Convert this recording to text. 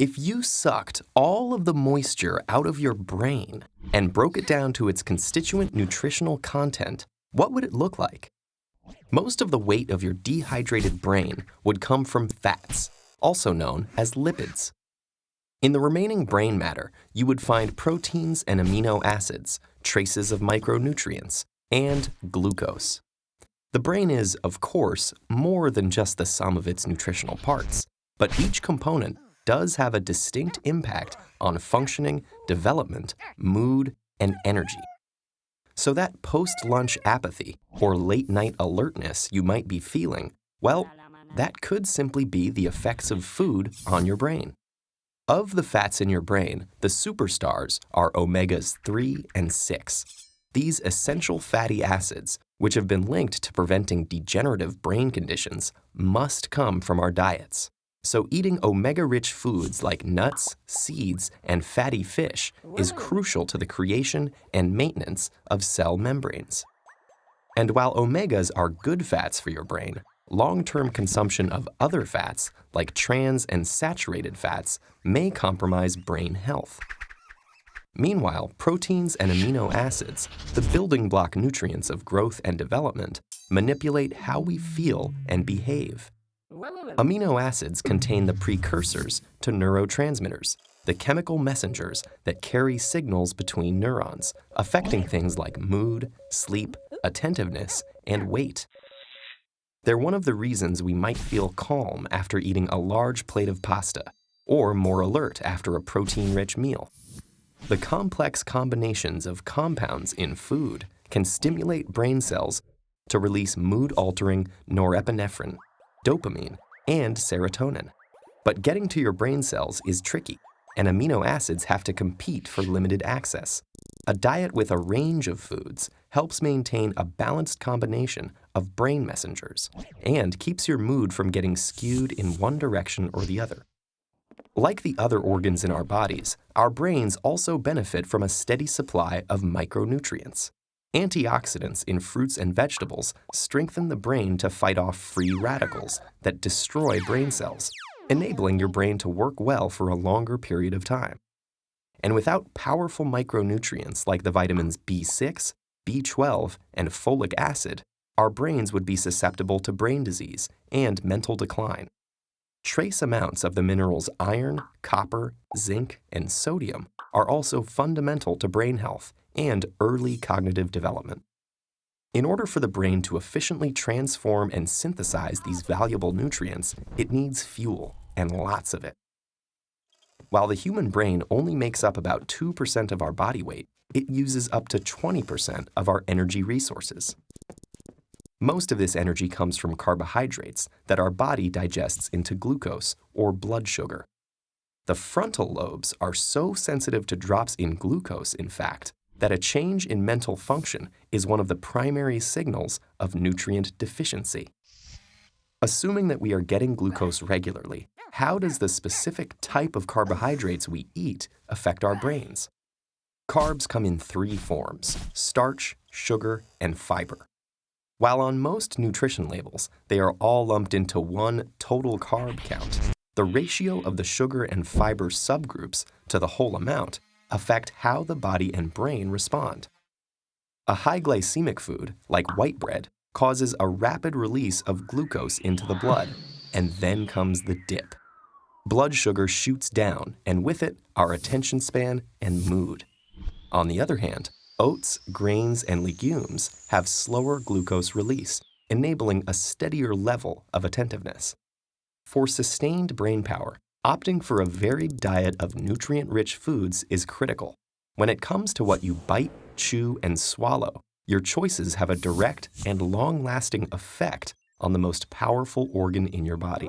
If you sucked all of the moisture out of your brain and broke it down to its constituent nutritional content, what would it look like? Most of the weight of your dehydrated brain would come from fats, also known as lipids. In the remaining brain matter, you would find proteins and amino acids, traces of micronutrients, and glucose. The brain is, of course, more than just the sum of its nutritional parts, but each component does have a distinct impact on functioning, development, mood, and energy. So that post-lunch apathy or late-night alertness you might be feeling, well, that could simply be the effects of food on your brain. Of the fats in your brain, the superstars are omegas 3 and 6. These essential fatty acids, which have been linked to preventing degenerative brain conditions, must come from our diets. So eating omega-rich foods like nuts, seeds, and fatty fish is crucial to the creation and maintenance of cell membranes. And while omegas are good fats for your brain, long-term consumption of other fats, like trans and saturated fats, may compromise brain health. Meanwhile, proteins and amino acids, the building block nutrients of growth and development, manipulate how we feel and behave. Amino acids contain the precursors to neurotransmitters, the chemical messengers that carry signals between neurons, affecting things like mood, sleep, attentiveness, and weight. They're one of the reasons we might feel calm after eating a large plate of pasta, or more alert after a protein-rich meal. The complex combinations of compounds in food can stimulate brain cells to release mood-altering norepinephrine, dopamine, and serotonin. But getting to your brain cells is tricky, and amino acids have to compete for limited access. A diet with a range of foods helps maintain a balanced combination of brain messengers and keeps your mood from getting skewed in one direction or the other. Like the other organs in our bodies, our brains also benefit from a steady supply of micronutrients. Antioxidants in fruits and vegetables strengthen the brain to fight off free radicals that destroy brain cells, enabling your brain to work well for a longer period of time. And without powerful micronutrients like the vitamins B6, B12, and folic acid, our brains would be susceptible to brain disease and mental decline. Trace amounts of the minerals iron, copper, zinc, and sodium are also fundamental to brain health and early cognitive development. In order for the brain to efficiently transform and synthesize these valuable nutrients, it needs fuel, and lots of it. While the human brain only makes up about 2% of our body weight, it uses up to 20% of our energy resources. Most of this energy comes from carbohydrates that our body digests into glucose or blood sugar. The frontal lobes are so sensitive to drops in glucose, in fact, that a change in mental function is one of the primary signals of nutrient deficiency. Assuming that we are getting glucose regularly, how does the specific type of carbohydrates we eat affect our brains? Carbs come in 3 forms: starch, sugar, and fiber. While on most nutrition labels, they are all lumped into one total carb count, the ratio of the sugar and fiber subgroups to the whole amount affect how the body and brain respond. A high glycemic food, like white bread, causes a rapid release of glucose into the blood, and then comes the dip. Blood sugar shoots down, and with it, our attention span and mood. On the other hand, oats, grains, and legumes have slower glucose release, enabling a steadier level of attentiveness. For sustained brain power, opting for a varied diet of nutrient-rich foods is critical. When it comes to what you bite, chew, and swallow, your choices have a direct and long-lasting effect on the most powerful organ in your body.